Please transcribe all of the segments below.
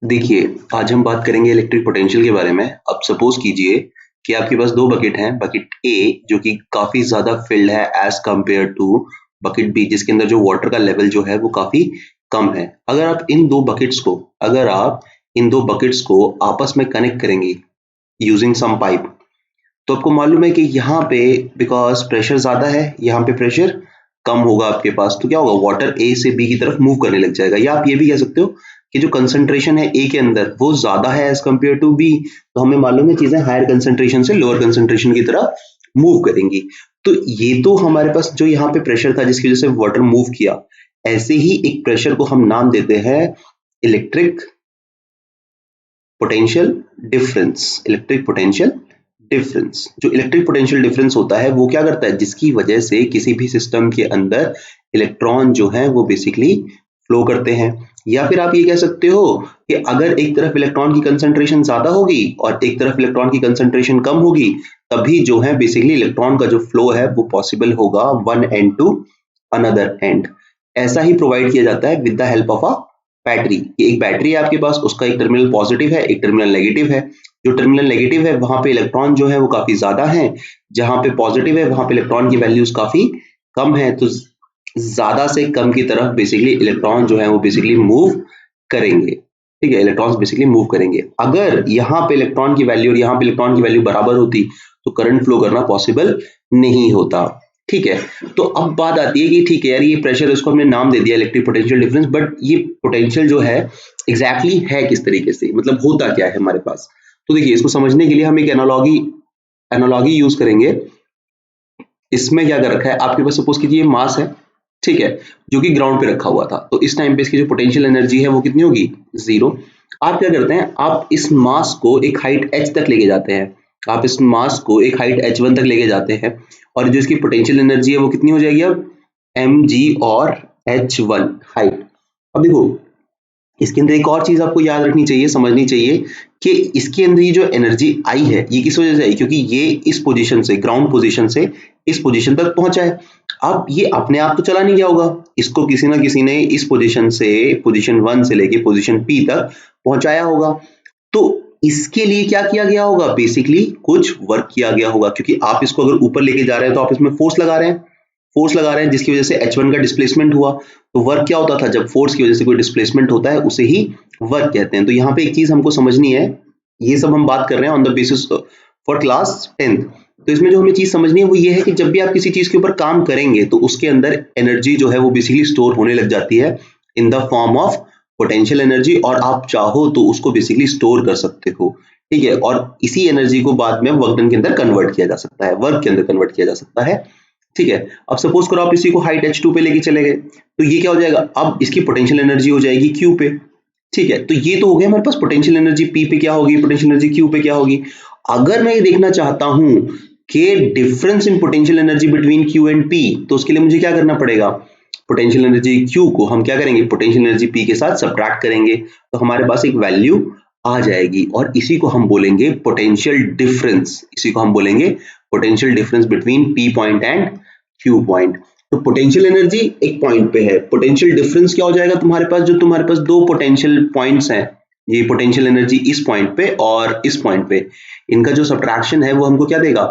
देखिए, आज हम बात करेंगे इलेक्ट्रिक पोटेंशियल के बारे में। अब सपोज कीजिए कि आपके पास 2 बकेट हैं, बकेट ए जो कि काफ़ी ज़्यादा फिल्ड है as compare to bucket B जिसके अंदर जो वाटर का लेवल जो है वो काफ़ी कम है। अगर आप इन 2 बकेट्स को आपस में कनेक्ट करेंगे यूजिंग सम पाइप, तो आपको मालूम है कि यहाँ पे बिकॉज़ प्रेशर ज़्यादा है, यहाँ पे प्रेशर कम होगा आपके पास, तो क्या होगा, वाटर ए से बी की तरफ मूव करने लग जाएगा। या आप ये भी कह सकते हो कि जो कंसंट्रेशन है ए के अंदर वो ज़्यादा है एज़ कंपेयर टू बी, तो हमें मालूम है चीज़ें हायर कंसंट्रेशन से लोअर कंसंट्रेशन की तरफ मूव करेंगी। तो ये तो हमारे पास जो यहाँ पे प्रेशर था जिसकी वजह से वाटर मूव किया, ऐसे ही एक प्रेशर को हम नाम देते हैं electric potential difference. Electric potential difference, जो इलेक्ट्रिक पोटेंशियल डिफरेंस होता है वो क्या करता है, जिसकी वजह से किसी भी सिस्टम के अंदर इलेक्ट्रॉन जो है वो बेसिकली फ्लो करते हैं। या फिर आप ये कह सकते हो कि अगर एक तरफ इलेक्ट्रॉन की कंसंट्रेशन ज्यादा होगी और एक तरफ इलेक्ट्रॉन की कंसंट्रेशन कम होगी, तभी जो है बेसिकली इलेक्ट्रॉन का जो फ्लो है वो पॉसिबल होगा one end to another end. ऐसा ही प्रोवाइड किया जाता है with the help of a battery. ये एक बैटरी है आपके पास, उसका एक टर्मिनल पॉजिटिव है, एक टर्मिनल नेगेटिव है। जो टर्मिनल नेगेटिव है वहां पे इलेक्ट्रॉन जो है वो काफी ज्यादा है, जहां पे पॉजिटिव है वहां पे इलेक्ट्रॉन की वैल्यूज काफी कम है। तो ज्यादा से कम की तरफ बेसिकली इलेक्ट्रॉन जो है वो बेसिकली मूव करेंगे। ठीक है, इलेक्ट्रॉन्स बेसिकली मूव करेंगे। अगर यहाँ पे इलेक्ट्रॉन की वैल्यू और यहाँ पे इलेक्ट्रॉन की वैल्यू बराबर होती तो करंट फ्लो करना पॉसिबल नहीं होता। ठीक है, तो अब बात आती है कि ठीक है यार, ये प्रेशर, इसको हमने नाम दे दिया इलेक्ट्रिक पोटेंशियल डिफरेंस, बट ये पोटेंशियल जो है एग्जैक्टली है किस तरीके से, मतलब होता क्या है हमारे पास। तो देखिए, इसको समझने के लिए हम एक एनालॉगी यूज करेंगे। इसमें क्या कर रखा है, आपके पास सपोज कीजिए मास है, ठीक है, जो कि ग्राउंड पे रखा हुआ था, तो इस टाइम पे इसकी जो पोटेंशियल एनर्जी है वो कितनी होगी, 0। आप क्या करते हैं, आप इस मास को एक हाइट h तक लेके जाते हैं, आप इस मास को एक हाइट h1 तक लेके जाते हैं, और जो इसकी पोटेंशियल एनर्जी है वो कितनी हो जाएगी अब, mg और h1 हाइट। अब देखो, इसके अंदर एक और चीज आपको याद रखनी चाहिए, समझनी चाहिए कि इसके अंदर ये जो एनर्जी आई है ये किस वजह से आई, क्योंकि ये इस पोजीशन से, ग्राउंड पोजीशन से इस पोजीशन तक पहुंचा है। अब ये अपने आप तो चला नहीं गया होगा, इसको किसी ना किसी ने इस पोजीशन से, पोजीशन 1 से लेके पोजीशन P तक पहुंचाया होगा। तो इसके लिए क्या किया गया होगा, बेसिकली कुछ वर्क किया गया होगा, क्योंकि आप इसको अगर ऊपर लेके जा रहे हैं तो आप इसमें फोर्स लगा रहे हैं जिसकी वजह से H1 का डिस्प्लेसमेंट हुआ। तो वर्क क्या होता था, जब फोर्स की वजह से कोई डिस्प्लेसमेंट होता है उसे ही वर्क कहते हैं। तो यहाँ पे एक चीज हमको समझनी है, ये सब हम बात कर रहे हैं on the basis for class 10th। तो इसमें जो हमें चीज समझनी है वो ये है कि जब भी आप किसी चीज के ऊपर काम करेंगे तो उसके अंदर एनर्जी जो है वो बेसिकली स्टोर होने लग जाती है in the form of potential energy, और आप चाहो तो उसको बेसिकली स्टोर कर सकते हो। ठीक है, और इसी एनर्जी को बाद में वर्क डन के अंदर कन्वर्ट किया जा सकता है, वर्क के अंदर कन्वर्ट किया जा सकता है। ठीक है, अब सपोज करो आप इसी को हाइट h2 पे लेके चले गए, तो ये क्या हो जाएगा, अब इसकी पोटेंशियल एनर्जी हो जाएगी Q पे। ठीक है, तो ये तो हो गया हमारे पास पोटेंशियल एनर्जी P पे क्या होगी, पोटेंशियल एनर्जी Q पे क्या होगी। अगर मैं ये देखना चाहता हूं कि difference in potential energy between Q and P, तो उसके लिए मुझे क्या करना पड़ेगा, पोटेंशियल एनर्जी Q को हम क्या करेंगे, पोटेंशियल एनर्जी P के साथ सब्ट्रैक्ट करेंगे, तो हमारे पास एक वैल्यू आ जाएगी, और इसी को हम बोलेंगे पोटेंशियल डिफरेंस। इसी को हम बोलेंगे potential difference between P point and Q point. तो पोटेंशियल एनर्जी एक पॉइंट पे है, पोटेंशियल डिफरेंस क्या हो जाएगा तुम्हारे पास, जो तुम्हारे पास दो पोटेंशियल पॉइंट्स हैं, ये पोटेंशियल एनर्जी इस पॉइंट पे और इस पॉइंट पे, इनका जो सब्ट्रैक्शन है वो हमको क्या देगा,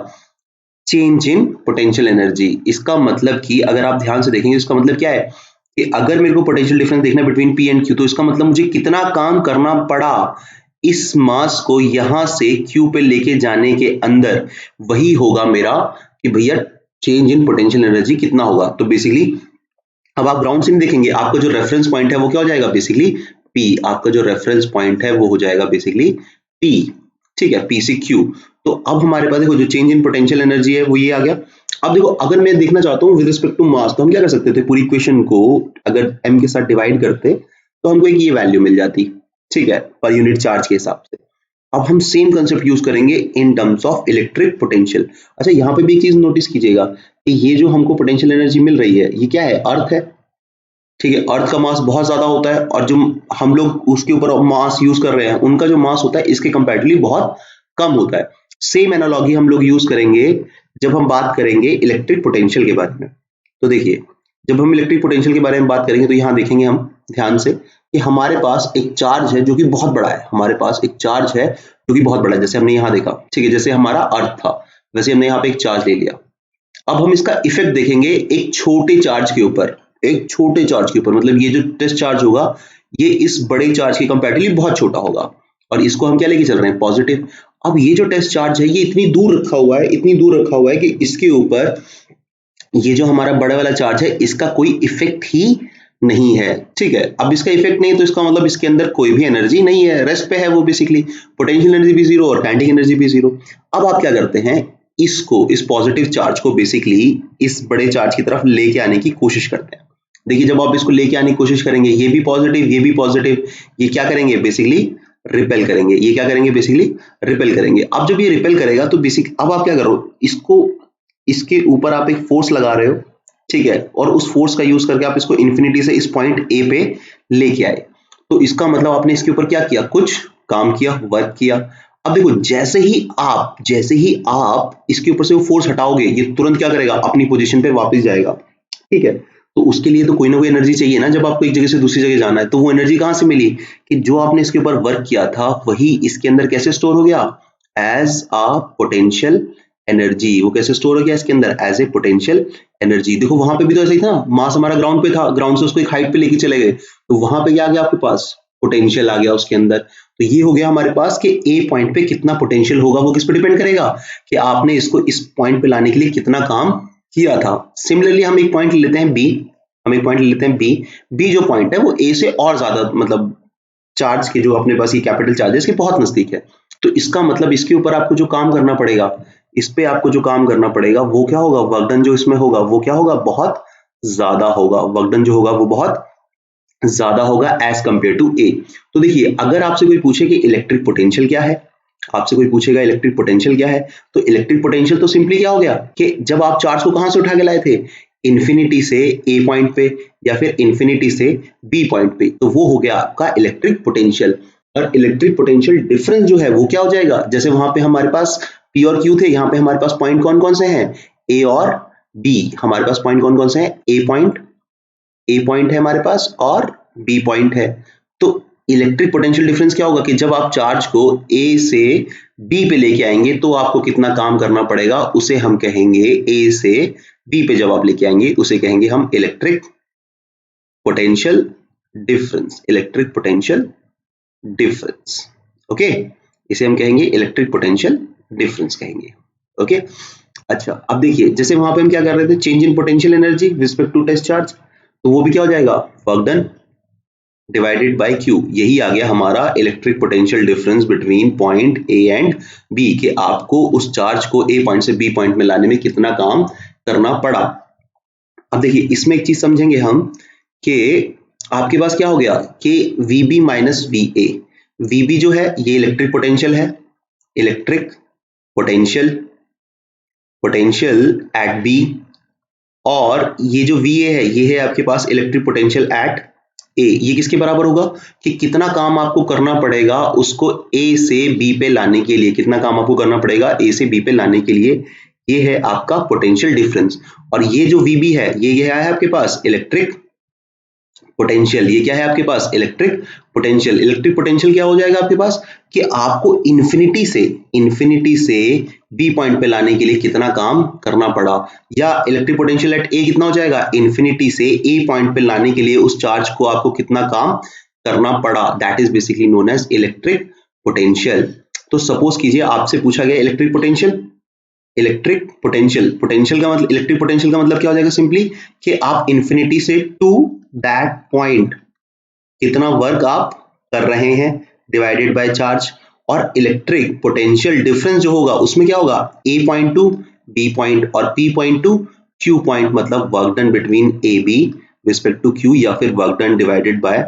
चेंज इन पोटेंशियल एनर्जी। इसका मतलब कि अगर आप ध्यान से देखेंगे, इसका मतलब क्या है कि अगर मेरे को पोटेंशियल डिफरेंस देखना बिटवीन P एंड Q, तो इसका मतलब मुझे कितना काम करना पड़ा इस मास को यहां से Q पे लेके जाने के अंदर, वही होगा मेरा कि भैया चेंज इन पोटेंशियल एनर्जी कितना होगा। तो बेसिकली अब आप ग्राउंड से नहीं देखेंगे, आपका जो रेफरेंस पॉइंट है वो क्या हो जाएगा, बेसिकली P। आपका जो रेफरेंस पॉइंट है वो हो जाएगा बेसिकली P। ठीक है, P से Q। तो अब हमारे पास देखो जो चेंज इन पोटेंशियल एनर्जी है वो ये आ गया। अब देखो, अगर मैं देखना चाहता हूँ विद रिस्पेक्ट टू मास, तो हम क्या कर सकते थे, पूरी इक्वेशन को अगर m के साथ डिवाइड करते तो हमको एक ये वैल्यू मिल जाती। ठीक है, पर यूनिट चार्ज के हिसाब से। अब हम सेम कंसेप्ट यूज करेंगे in terms of electric potential. अच्छा, यहाँ पे भी एक चीज नोटिस कीजिएगा कि ये जो हमको पोटेंशियल एनर्जी मिल रही है ये क्या है, अर्थ है। ठीक है, अर्थ का मास बहुत ज्यादा होता है, और जो हम लोग उसके ऊपर मास यूज कर रहे हैं उनका जो मास होता है इसके कंपैरेटिवली बहुत कम होता है। सेम एनालॉजी हम लोग यूज करेंगे जब हम बात करेंगे इलेक्ट्रिक पोटेंशियल के बारे में। तो देखिए, जब हम इलेक्ट्रिक पोटेंशियल के बारे में बात करेंगे तो यहाँ देखेंगे हम ध्यान से, कि हमारे पास एक चार्ज है जो कि बहुत बड़ा है, हमारे पास एक चार्ज है जो कि बहुत बड़ा है, जैसे हमने यहाँ देखा, ठीक है, जैसे हमारा अर्थ था वैसे हमने यहाँ पे एक चार्ज ले लिया। अब हम इसका इफेक्ट देखेंगे एक छोटे चार्ज के ऊपर, एक छोटे चार्ज के ऊपर, मतलब ये जो टेस्ट चार्ज होगा ये इस बड़े चार्ज के कंपैरेटिवली बहुत छोटा होगा और इसको हम क्या लेके चल रहे हैं, पॉजिटिव। अब ये जो टेस्ट चार्ज है ये इतनी दूर रखा हुआ है, इतनी दूर रखा हुआ है कि इसके ऊपर ये जो हमारा बड़ा वाला चार्ज है इसका कोई इफेक्ट ही नहीं है, ठीक है। अब इसका इफेक्ट नहीं है तो इसका मतलब इसके अंदर कोई भी एनर्जी नहीं है, रेस्ट पे है वो बेसिकली, पोटेंशियल एनर्जी भी जीरो और काइनेटिक एनर्जी भी जीरो। अब आप क्या करते हैं, इसको, इस पॉजिटिव चार्ज को बेसिकली इस बड़े चार्ज की तरफ लेके आने की कोशिश करते हैं। देखिए जब आप इसको लेके आने की कोशिश करेंगे, ये भी पॉजिटिव ये भी पॉजिटिव, ये क्या करेंगे बेसिकली रिपेल करेंगे, ये क्या करेंगे बेसिकली रिपेल करेंगे। अब जब ये रिपेल करेगा तो बेसिक, अब आप क्या करो, इसको, इसके ऊपर आप एक फोर्स लगा रहे हो, ठीक है, और उस फोर्स का यूज करके आप इसको इन्फिनिटी से इस पॉइंट ए पे लेके आए, तो इसका मतलब आपने इसके ऊपर क्या किया, कुछ काम किया, वर्क किया। अब देखो जैसे ही आप इसके ऊपर से वो फोर्स हटाओगे ये तुरंत क्या करेगा, अपनी पोजीशन पे वापस जाएगा, ठीक है। तो उसके लिए तो कोई ना कोई एनर्जी चाहिए ना, जब आपको एक जगह से दूसरी जगह जाना है, तो वो एनर्जी कहां से मिली कि जो आपने इसके ऊपर वर्क किया था वही इसके अंदर कैसे स्टोर हो गया, एज अ पोटेंशियल एनर्जी। वो कैसे स्टोर हो गया इसके अंदर, एज ए पोटेंशियल एनर्जी। देखो वहां पे भी तो ऐसा ही था, मास हमारा ग्राउंड पे था, ग्राउंड से उसको एक हाइट पे लेके चले गए, तो वहां पे क्या आ गया आपके पास, पोटेंशियल आ गया उसके अंदर। तो ये हो गया हमारे पास कि ए पॉइंट पे कितना पोटेंशियल होगा, वो किस पे डिपेंड करेगा कि आपने इसको इस पॉइंट पे लाने के लिए कितना काम किया था। सिमिलरली हम एक पॉइंट लेते हैं बी, हम एक पॉइंट लेते हैं बी, बी जो पॉइंट है वो ए से और ज्यादा, मतलब चार्ज के जो अपने पास ये कैपिटल चार्जेस के बहुत नजदीक है। तो इसका मतलब इसके ऊपर आपको जो काम करना पड़ेगा, इस पे आपको जो काम करना पड़ेगा वो क्या होगा, वर्क डन जो इसमें होगा वो क्या होगा, बहुत ज्यादा होगा, वर्क डन जो होगा वो बहुत ज्यादा होगा एज कंपेयर टू ए। तो देखिए अगर आपसे कोई पूछे कि इलेक्ट्रिक पोटेंशियल क्या है, आपसे कोई पूछेगा इलेक्ट्रिक पोटेंशियल क्या है, तो इलेक्ट्रिक पोटेंशियल तो सिंपली क्या हो गया कि जब आप चार्ज को कहां से उठा के लाए थे, इन्फिनिटी से ए पॉइंट पे या फिर इन्फिनिटी से बी पॉइंट पे, तो वो हो गया आपका इलेक्ट्रिक पोटेंशियल। और इलेक्ट्रिक पोटेंशियल डिफरेंस जो है वो क्या हो जाएगा, जैसे वहां पे हमारे पास पी और क्यू थे, यहाँ पे हमारे पास पॉइंट कौन कौन से हैं, ए और बी। हमारे पास पॉइंट कौन कौन से हैं, ए पॉइंट है हमारे पास और बी पॉइंट है। तो इलेक्ट्रिक पोटेंशियल डिफरेंस क्या होगा कि जब आप चार्ज को ए से बी पे लेके आएंगे तो आपको कितना काम करना पड़ेगा, उसे हम कहेंगे, ए से बी पे जब आप लेके आएंगे उसे कहेंगे हम electric potential difference, electric potential difference, okay, इसे हम कहेंगे इलेक्ट्रिक पोटेंशियल डिफरेंस कहेंगे, ओके। अच्छा अब देखिए जैसे वहां पे हम क्या कर रहे थे, change in potential energy respect to test charge, तो वो भी क्या हो जाएगा, work done divided by Q. यही आ गया हमारा electric potential difference between point A and B, कि आपको उस चार्ज को ए पॉइंट से बी पॉइंट में लाने में कितना काम करना पड़ा। अब देखिए इसमें एक चीज समझेंगे हम कि आपके पास क्या हो गया कि VB माइनस VA, VB जो है ये इलेक्ट्रिक पोटेंशियल है, electric potential, potential at B, और ये जो VA है ये है आपके पास इलेक्ट्रिक पोटेंशियल एट ए। ये किसके बराबर होगा कि कितना काम आपको करना पड़ेगा उसको ए से बी पे लाने के लिए, कितना काम आपको करना पड़ेगा ए से बी पे लाने के लिए, ये है आपका पोटेंशियल डिफरेंस। और ये जो VB है ये क्या है आपके पास, इलेक्ट्रिक पोटेंशियल। ये क्या है आपके पास, इलेक्ट्रिक पोटेंशियल। इलेक्ट्रिक पोटेंशियल क्या हो जाएगा आपके पास कि आपको इन्फिनिटी से बी पॉइंट पे लाने के लिए कितना काम करना पड़ा, या इलेक्ट्रिक पोटेंशियल एट ए कितना हो जाएगा, इन्फिनिटी से ए पॉइंट पे लाने के लिए उस चार्ज को आपको कितना काम करना पड़ा, that is basically known as electric potential. तो सपोज कीजिए आपसे पूछा गया इलेक्ट्रिक पोटेंशियल, पोटेंशियल का मतलब, इलेक्ट्रिक पोटेंशियल का मतलब क्या हो जाएगा, सिंपली कि आप इन्फिनिटी से टू दैट पॉइंट कितना वर्क आप कर रहे हैं डिवाइडेड बाय चार्ज। और इलेक्ट्रिक पोटेंशियल डिफरेंस जो होगा उसमें क्या होगा, A point to B point और P point to Q point, मतलब work done between A B respect to Q, या फिर work done divided by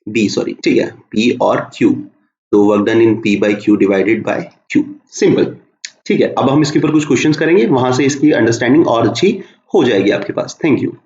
B, sorry, ठीक है, पी और क्यू, तो work done in P by Q divided by Q, simple, ठीक है। अब हम इसके ऊपर कुछ क्वेश्चंस करेंगे, वहां से इसकी अंडरस्टैंडिंग और अच्छी हो जाएगी आपके पास। Thank you.